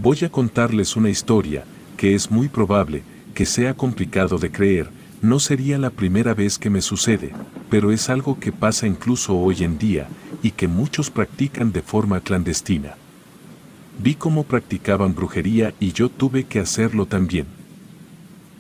Voy a contarles una historia, que es muy probable, que sea complicado de creer, no sería la primera vez que me sucede, pero es algo que pasa incluso hoy en día, y que muchos practican de forma clandestina. Vi cómo practicaban brujería y yo tuve que hacerlo también.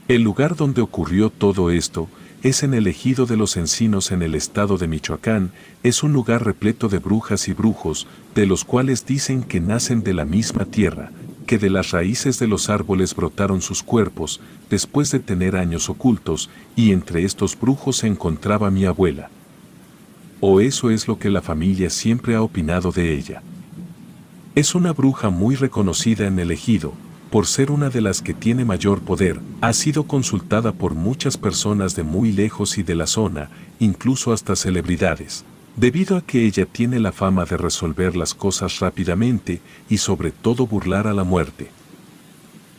El lugar donde ocurrió todo esto es en el ejido de Los Encinos en el estado de Michoacán. Es un lugar repleto de brujas y brujos, de los cuales dicen que nacen de la misma tierra, que de las raíces de los árboles brotaron sus cuerpos, después de tener años ocultos, y entre estos brujos se encontraba mi abuela. O eso es lo que la familia siempre ha opinado de ella. Es una bruja muy reconocida en el ejido, por ser una de las que tiene mayor poder. Ha sido consultada por muchas personas de muy lejos y de la zona, incluso hasta celebridades, debido a que ella tiene la fama de resolver las cosas rápidamente y sobre todo burlar a la muerte.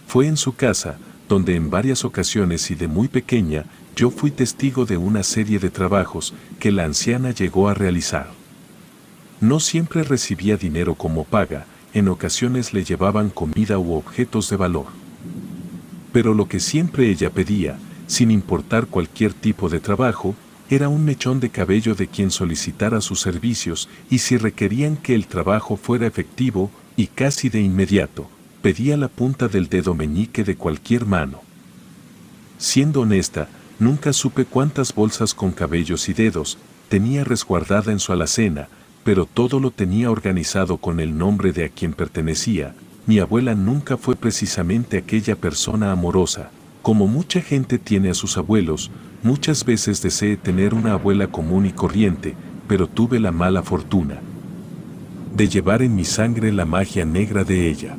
Fue en su casa, donde en varias ocasiones y de muy pequeña, yo fui testigo de una serie de trabajos que la anciana llegó a realizar. No siempre recibía dinero como paga, en ocasiones le llevaban comida u objetos de valor. Pero lo que siempre ella pedía, sin importar cualquier tipo de trabajo, era un mechón de cabello de quien solicitara sus servicios, y si requerían que el trabajo fuera efectivo, y casi de inmediato, pedía la punta del dedo meñique de cualquier mano. Siendo honesta, nunca supe cuántas bolsas con cabellos y dedos tenía resguardada en su alacena, pero todo lo tenía organizado con el nombre de a quien pertenecía. Mi abuela nunca fue precisamente aquella persona amorosa. Como mucha gente tiene a sus abuelos, muchas veces deseé tener una abuela común y corriente, pero tuve la mala fortuna de llevar en mi sangre la magia negra de ella.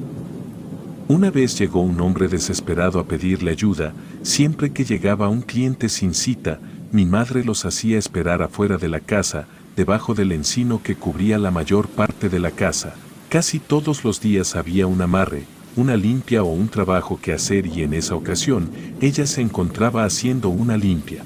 Una vez llegó un hombre desesperado a pedirle ayuda. Siempre que llegaba un cliente sin cita, mi madre los hacía esperar afuera de la casa, debajo del encino que cubría la mayor parte de la casa. Casi todos los días había un amarre, una limpia o un trabajo que hacer, y en esa ocasión, ella se encontraba haciendo una limpia.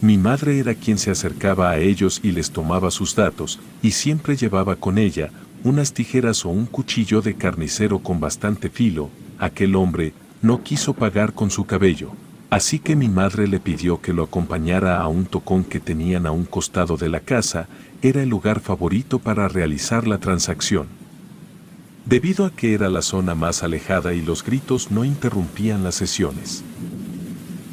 Mi madre era quien se acercaba a ellos y les tomaba sus datos, y siempre llevaba con ella unas tijeras o un cuchillo de carnicero con bastante filo. Aquel hombre no quiso pagar con su cabello, así que mi madre le pidió que lo acompañara a un tocón que tenían a un costado de la casa. Era el lugar favorito para realizar la transacción, debido a que era la zona más alejada y los gritos no interrumpían las sesiones.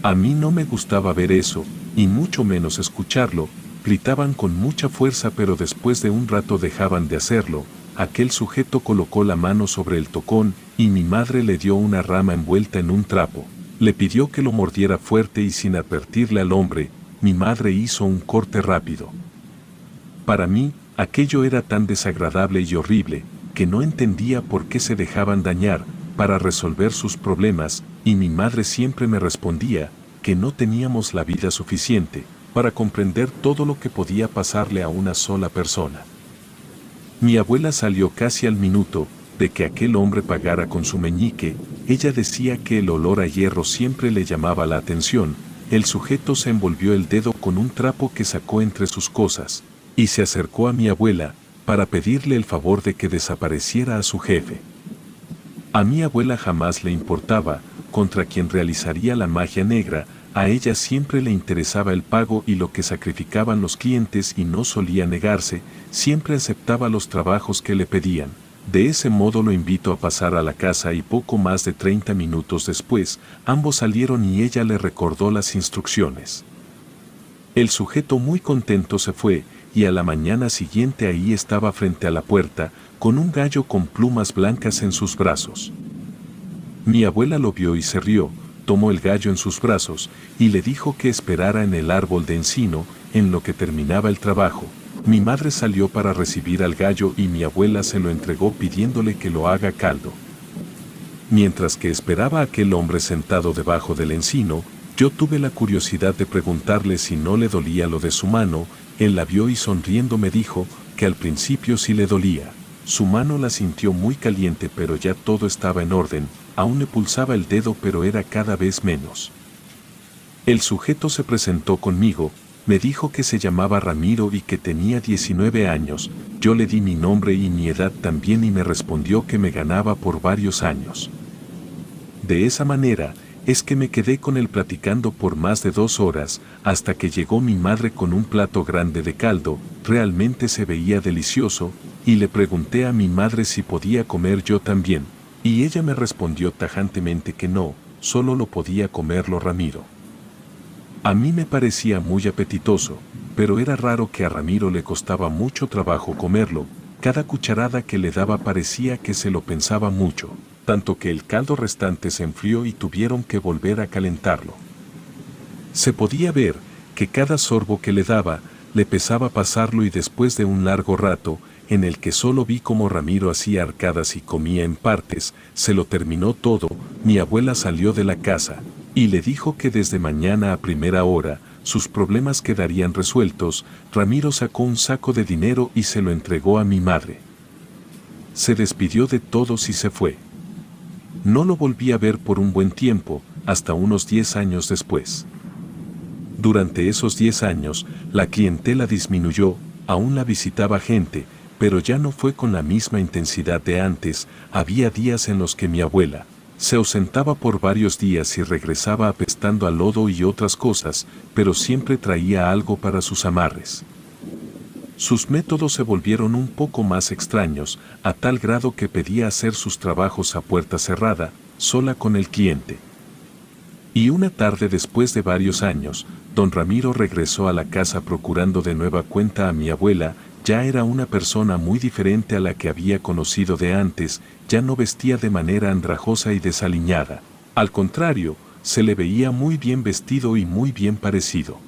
A mí no me gustaba ver eso, y mucho menos escucharlo. Gritaban con mucha fuerza, pero después de un rato dejaban de hacerlo. Aquel sujeto colocó la mano sobre el tocón y mi madre le dio una rama envuelta en un trapo. Le pidió que lo mordiera fuerte y sin advertirle al hombre, mi madre hizo un corte rápido. Para mí, aquello era tan desagradable y horrible, que no entendía por qué se dejaban dañar para resolver sus problemas, y mi madre siempre me respondía que no teníamos la vida suficiente para comprender todo lo que podía pasarle a una sola persona. Mi abuela salió casi al minuto de que aquel hombre pagara con su meñique. Ella decía que el olor a hierro siempre le llamaba la atención. El sujeto se envolvió el dedo con un trapo que sacó entre sus cosas, y se acercó a mi abuela para pedirle el favor de que desapareciera a su jefe. A mi abuela jamás le importaba contra quien realizaría la magia negra. A ella siempre le interesaba el pago y lo que sacrificaban los clientes, y no solía negarse, siempre aceptaba los trabajos que le pedían. De ese modo lo invitó a pasar a la casa, y poco más de 30 minutos después, ambos salieron y ella le recordó las instrucciones. El sujeto muy contento se fue, y a la mañana siguiente ahí estaba frente a la puerta, con un gallo con plumas blancas en sus brazos. Mi abuela lo vio y se rió. Tomó el gallo en sus brazos y le dijo que esperara en el árbol de encino, en lo que terminaba el trabajo. Mi madre salió para recibir al gallo y mi abuela se lo entregó pidiéndole que lo haga caldo. Mientras que esperaba a aquel hombre sentado debajo del encino, yo tuve la curiosidad de preguntarle si no le dolía lo de su mano. Él la vio y sonriendo me dijo que al principio sí le dolía. Su mano la sintió muy caliente, pero ya todo estaba en orden. Aún le pulsaba el dedo, pero era cada vez menos. El sujeto se presentó conmigo, Me dijo que se llamaba Ramiro y que tenía 19 años. Yo le di mi nombre y mi edad también y me respondió que me ganaba por varios años. De esa manera, es que me quedé con él platicando por más de 2 horas, hasta que llegó mi madre con un plato grande de caldo, realmente se veía delicioso, y le pregunté a mi madre si podía comer yo también, y ella me respondió tajantemente que no, solo lo podía comerlo Ramiro. A mí me parecía muy apetitoso, pero era raro que a Ramiro le costaba mucho trabajo comerlo, cada cucharada que le daba parecía que se lo pensaba mucho, tanto que el caldo restante se enfrió y tuvieron que volver a calentarlo. Se podía ver que cada sorbo que le daba, le pesaba pasarlo y después de un largo rato, en el que solo vi cómo Ramiro hacía arcadas y comía en partes, se lo terminó todo, mi abuela salió de la casa, y le dijo que desde mañana a primera hora, sus problemas quedarían resueltos. Ramiro sacó un saco de dinero y se lo entregó a mi madre. Se despidió de todos y se fue. No lo volví a ver por un buen tiempo, hasta unos 10 años después. Durante esos 10 años, la clientela disminuyó, aún la visitaba gente, pero ya no fue con la misma intensidad de antes. Había días en los que mi abuela se ausentaba por varios días y regresaba apestando a lodo y otras cosas, pero siempre traía algo para sus amarres. Sus métodos se volvieron un poco más extraños, a tal grado que pedía hacer sus trabajos a puerta cerrada, sola con el cliente. Y una tarde después de varios años, don Ramiro regresó a la casa procurando de nueva cuenta a mi abuela. Ya era una persona muy diferente a la que había conocido de antes, ya no vestía de manera andrajosa y desaliñada. Al contrario, se le veía muy bien vestido y muy bien parecido.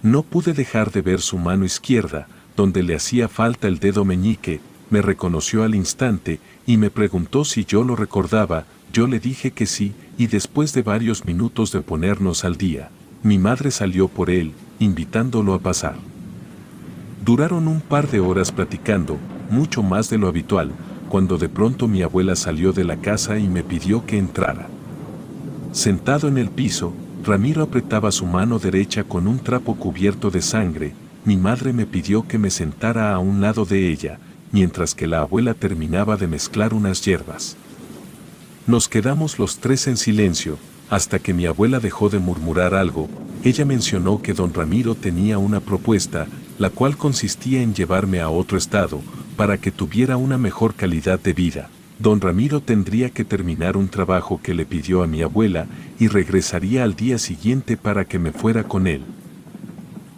No pude dejar de ver su mano izquierda, donde le hacía falta el dedo meñique. Me reconoció al instante y me preguntó si yo lo recordaba. Yo le dije que sí, y después de varios minutos de ponernos al día, mi madre salió por él, invitándolo a pasar. Duraron un par de horas platicando, mucho más de lo habitual, cuando de pronto mi abuela salió de la casa y me pidió que entrara. Sentado en el piso, Ramiro apretaba su mano derecha con un trapo cubierto de sangre. Mi madre me pidió que me sentara a un lado de ella, mientras que la abuela terminaba de mezclar unas hierbas. Nos quedamos los tres en silencio, hasta que mi abuela dejó de murmurar algo. Ella mencionó que don Ramiro tenía una propuesta, la cual consistía en llevarme a otro estado, para que tuviera una mejor calidad de vida. Don Ramiro tendría que terminar un trabajo que le pidió a mi abuela y regresaría al día siguiente para que me fuera con él.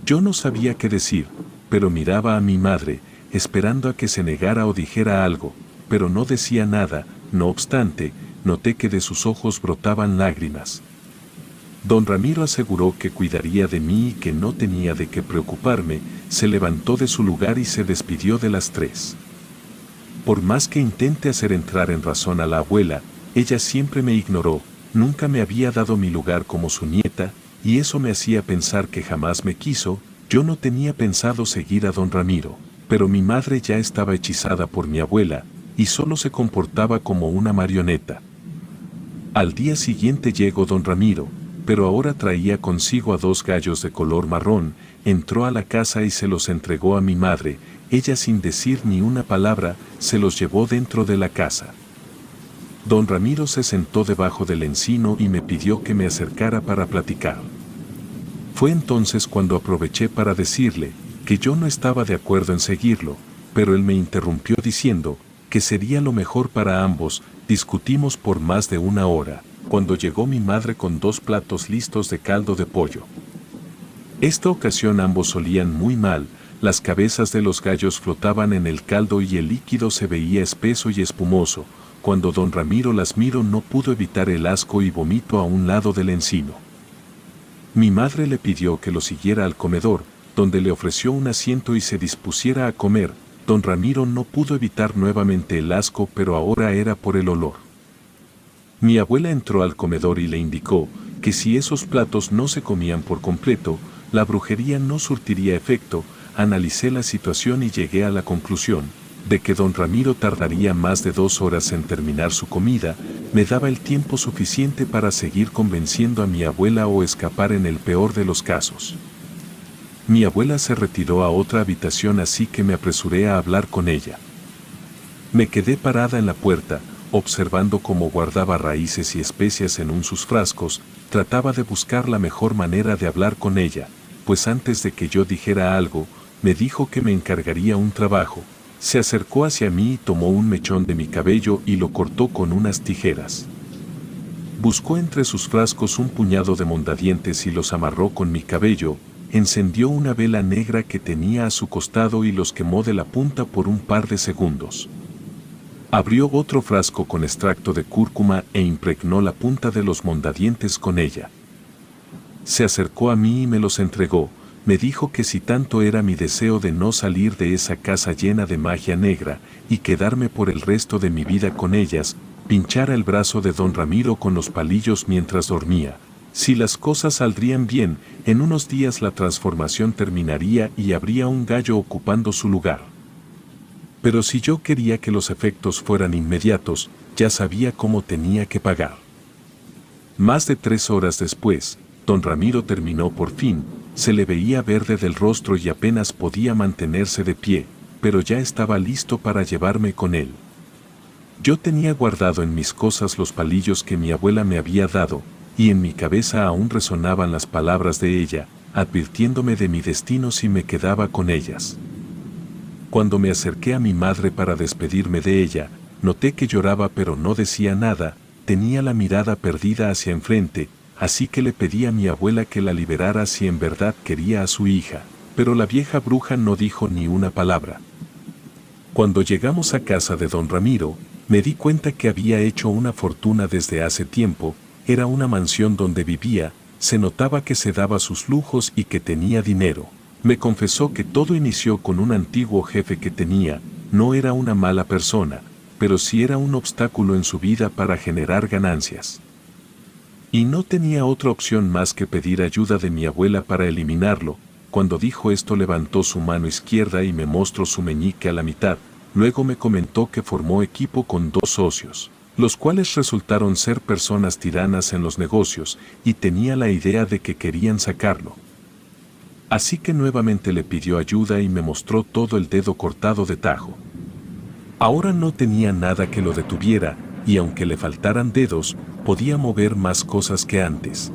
Yo no sabía qué decir, pero miraba a mi madre, esperando a que se negara o dijera algo, pero no decía nada. No obstante, noté que de sus ojos brotaban lágrimas. Don Ramiro aseguró que cuidaría de mí y que no tenía de qué preocuparme. Se levantó de su lugar y se despidió de las tres. Por más que intente hacer entrar en razón a la abuela, ella siempre me ignoró, nunca me había dado mi lugar como su nieta, y eso me hacía pensar que jamás me quiso. Yo no tenía pensado seguir a don Ramiro, pero mi madre ya estaba hechizada por mi abuela, y solo se comportaba como una marioneta. Al día siguiente llegó don Ramiro, pero ahora traía consigo a 2 gallos de color marrón. Entró a la casa y se los entregó a mi madre. Ella, sin decir ni una palabra, se los llevó dentro de la casa. Don Ramiro se sentó debajo del encino y me pidió que me acercara para platicar. Fue entonces cuando aproveché para decirle que yo no estaba de acuerdo en seguirlo, pero él me interrumpió diciendo que sería lo mejor para ambos. Discutimos por más de 1 hora, cuando llegó mi madre con 2 platos listos de caldo de pollo. Esta ocasión ambos olían muy mal, las cabezas de los gallos flotaban en el caldo y el líquido se veía espeso y espumoso. Cuando don Ramiro las miró no pudo evitar el asco y vomitó a un lado del encino. Mi madre le pidió que lo siguiera al comedor, donde le ofreció un asiento y se dispusiera a comer. Don Ramiro no pudo evitar nuevamente el asco, pero ahora era por el olor. Mi abuela entró al comedor y le indicó que si esos platos no se comían por completo, la brujería no surtiría efecto. Analicé la situación y llegué a la conclusión de que don Ramiro tardaría más de 2 horas en terminar su comida. Me daba el tiempo suficiente para seguir convenciendo a mi abuela o escapar en el peor de los casos. Mi abuela se retiró a otra habitación, así que me apresuré a hablar con ella. Me quedé parada en la puerta, observando cómo guardaba raíces y especias en sus frascos. Trataba de buscar la mejor manera de hablar con ella, pues antes de que yo dijera algo, me dijo que me encargaría un trabajo. Se acercó hacia mí y tomó un mechón de mi cabello y lo cortó con unas tijeras. Buscó entre sus frascos un puñado de mondadientes y los amarró con mi cabello. Encendió una vela negra que tenía a su costado y los quemó de la punta por un par de segundos. Abrió otro frasco con extracto de cúrcuma e impregnó la punta de los mondadientes con ella. Se acercó a mí y me los entregó. Me dijo que si tanto era mi deseo de no salir de esa casa llena de magia negra y quedarme por el resto de mi vida con ellas, pinchara el brazo de don Ramiro con los palillos mientras dormía. Si las cosas saldrían bien, en unos días la transformación terminaría y habría un gallo ocupando su lugar. Pero si yo quería que los efectos fueran inmediatos, ya sabía cómo tenía que pagar. Más de 3 horas después, don Ramiro terminó por fin. Se le veía verde del rostro y apenas podía mantenerse de pie, pero ya estaba listo para llevarme con él. Yo tenía guardado en mis cosas los palillos que mi abuela me había dado, y en mi cabeza aún resonaban las palabras de ella, advirtiéndome de mi destino si me quedaba con ellas. Cuando me acerqué a mi madre para despedirme de ella, noté que lloraba pero no decía nada. Tenía la mirada perdida hacia enfrente, así que le pedí a mi abuela que la liberara si en verdad quería a su hija, pero la vieja bruja no dijo ni una palabra. Cuando llegamos a casa de don Ramiro, me di cuenta que había hecho una fortuna desde hace tiempo. Era una mansión donde vivía, se notaba que se daba sus lujos y que tenía dinero. Me confesó que todo inició con un antiguo jefe que tenía. No era una mala persona, pero sí era un obstáculo en su vida para generar ganancias. Y no tenía otra opción más que pedir ayuda de mi abuela para eliminarlo. Cuando dijo esto levantó su mano izquierda y me mostró su meñique a la mitad. Luego me comentó que formó equipo con 2 socios, los cuales resultaron ser personas tiranas en los negocios, y tenía la idea de que querían sacarlo. Así que nuevamente le pidió ayuda y me mostró todo el dedo cortado de tajo. Ahora no tenía nada que lo detuviera, y aunque le faltaran dedos, podía mover más cosas que antes.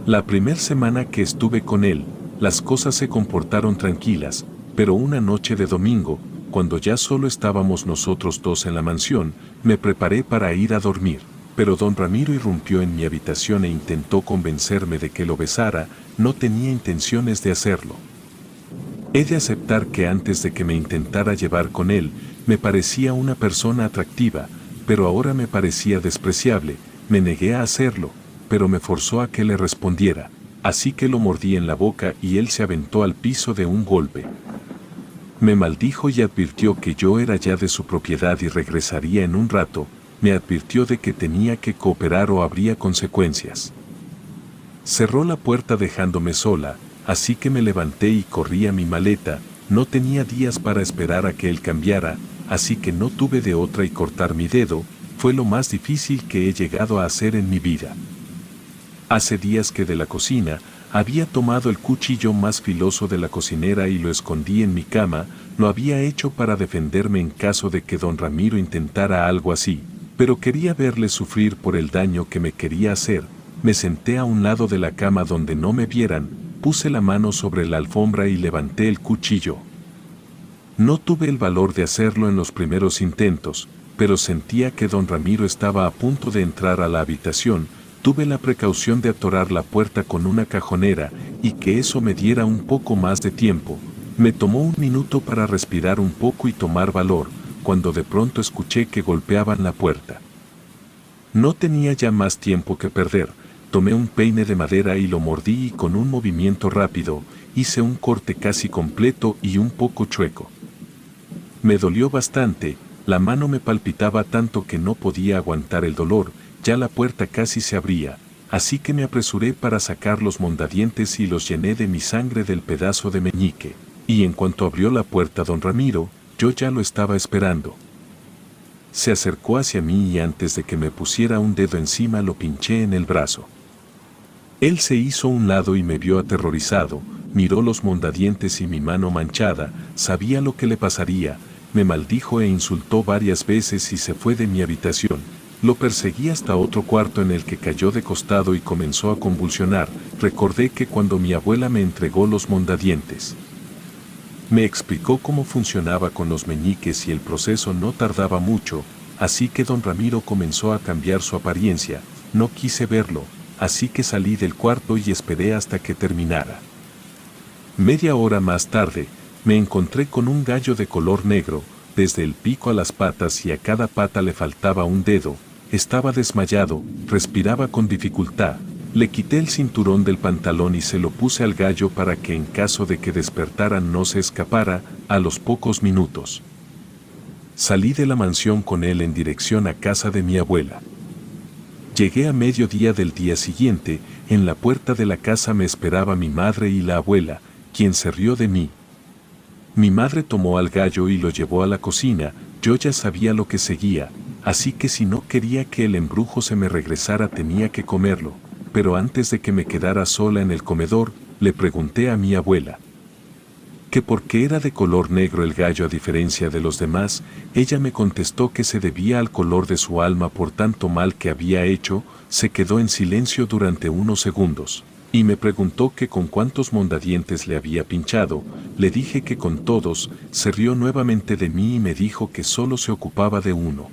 La primera semana que estuve con él, las cosas se comportaron tranquilas, pero una noche de domingo, cuando ya solo estábamos nosotros 2 en la mansión, me preparé para ir a dormir. Pero don Ramiro irrumpió en mi habitación e intentó convencerme de que lo besara. No tenía intenciones de hacerlo. He de aceptar que antes de que me intentara llevar con él, me parecía una persona atractiva, pero ahora me parecía despreciable. Me negué a hacerlo, pero me forzó a que le respondiera, así que lo mordí en la boca y él se aventó al piso de un golpe. Me maldijo y advirtió que yo era ya de su propiedad y regresaría en un rato. Me advirtió de que tenía que cooperar o habría consecuencias. Cerró la puerta dejándome sola, así que me levanté y corrí a mi maleta. No tenía días para esperar a que él cambiara, así que no tuve de otra y cortar mi dedo. Fue lo más difícil que he llegado a hacer en mi vida. Hace días que de la cocina, había tomado el cuchillo más filoso de la cocinera y lo escondí en mi cama. Lo había hecho para defenderme en caso de que don Ramiro intentara algo así, pero quería verle sufrir por el daño que me quería hacer. Me senté a un lado de la cama donde no me vieran, puse la mano sobre la alfombra y levanté el cuchillo. No tuve el valor de hacerlo en los primeros intentos, pero sentía que don Ramiro estaba a punto de entrar a la habitación. Tuve la precaución de atorar la puerta con una cajonera y que eso me diera un poco más de tiempo. Me tomó un minuto para respirar un poco y tomar valor, cuando de pronto escuché que golpeaban la puerta. No tenía ya más tiempo que perder. Tomé un peine de madera y lo mordí y con un movimiento rápido, hice un corte casi completo y un poco chueco. Me dolió bastante, la mano me palpitaba tanto que no podía aguantar el dolor. Ya la puerta casi se abría, así que me apresuré para sacar los mondadientes y los llené de mi sangre del pedazo de meñique. Y en cuanto abrió la puerta don Ramiro, yo ya lo estaba esperando. Se acercó hacia mí y antes de que me pusiera un dedo encima lo pinché en el brazo. Él se hizo a un lado y me vio aterrorizado. miró los mondadientes y mi mano manchada, sabía lo que le pasaría, me maldijo e insultó varias veces y se fue de mi habitación. Lo perseguí hasta otro cuarto en el que cayó de costado y comenzó a convulsionar. Recordé que cuando mi abuela me entregó los mondadientes, me explicó cómo funcionaba con los meñiques y el proceso no tardaba mucho, así que don Ramiro comenzó a cambiar su apariencia. No quise verlo, así que salí del cuarto y esperé hasta que terminara. Media hora más tarde, me encontré con un gallo de color negro, desde el pico a las patas y a cada pata le faltaba un dedo. Estaba desmayado, respiraba con dificultad. Le quité el cinturón del pantalón y se lo puse al gallo para que en caso de que despertara no se escapara. A los pocos minutos salí de la mansión con él en dirección a casa de mi abuela. Llegué a mediodía del día siguiente. En la puerta de la casa me esperaba mi madre y la abuela, quien se rió de mí. Mi madre tomó al gallo y lo llevó a la cocina. Yo ya sabía lo que seguía, así que si no quería que el embrujo se me regresara tenía que comerlo. Pero antes de que me quedara sola en el comedor, le pregunté a mi abuela que por qué era de color negro el gallo a diferencia de los demás. Ella me contestó que se debía al color de su alma por tanto mal que había hecho. Se quedó en silencio durante unos segundos y me preguntó que con cuántos mondadientes le había pinchado. Le dije que con todos. Se rió nuevamente de mí y me dijo que solo se ocupaba de uno.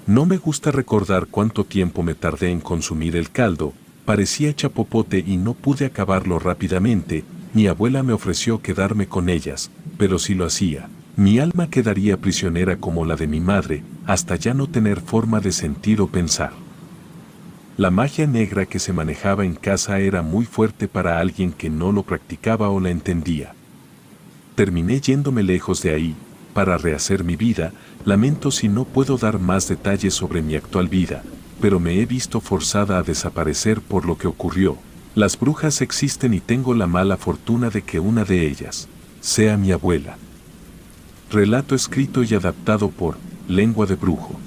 No me gusta recordar cuánto tiempo me tardé en consumir el caldo, parecía chapopote y no pude acabarlo rápidamente. Mi abuela me ofreció quedarme con ellas, pero si lo hacía, mi alma quedaría prisionera como la de mi madre, hasta ya no tener forma de sentir o pensar. La magia negra que se manejaba en casa era muy fuerte para alguien que no lo practicaba o la entendía. Terminé yéndome lejos de ahí, para rehacer mi vida. Lamento si no puedo dar más detalles sobre mi actual vida, pero me he visto forzada a desaparecer por lo que ocurrió. Las brujas existen y tengo la mala fortuna de que una de ellas sea mi abuela. Relato escrito y adaptado por Lengua de Brujo.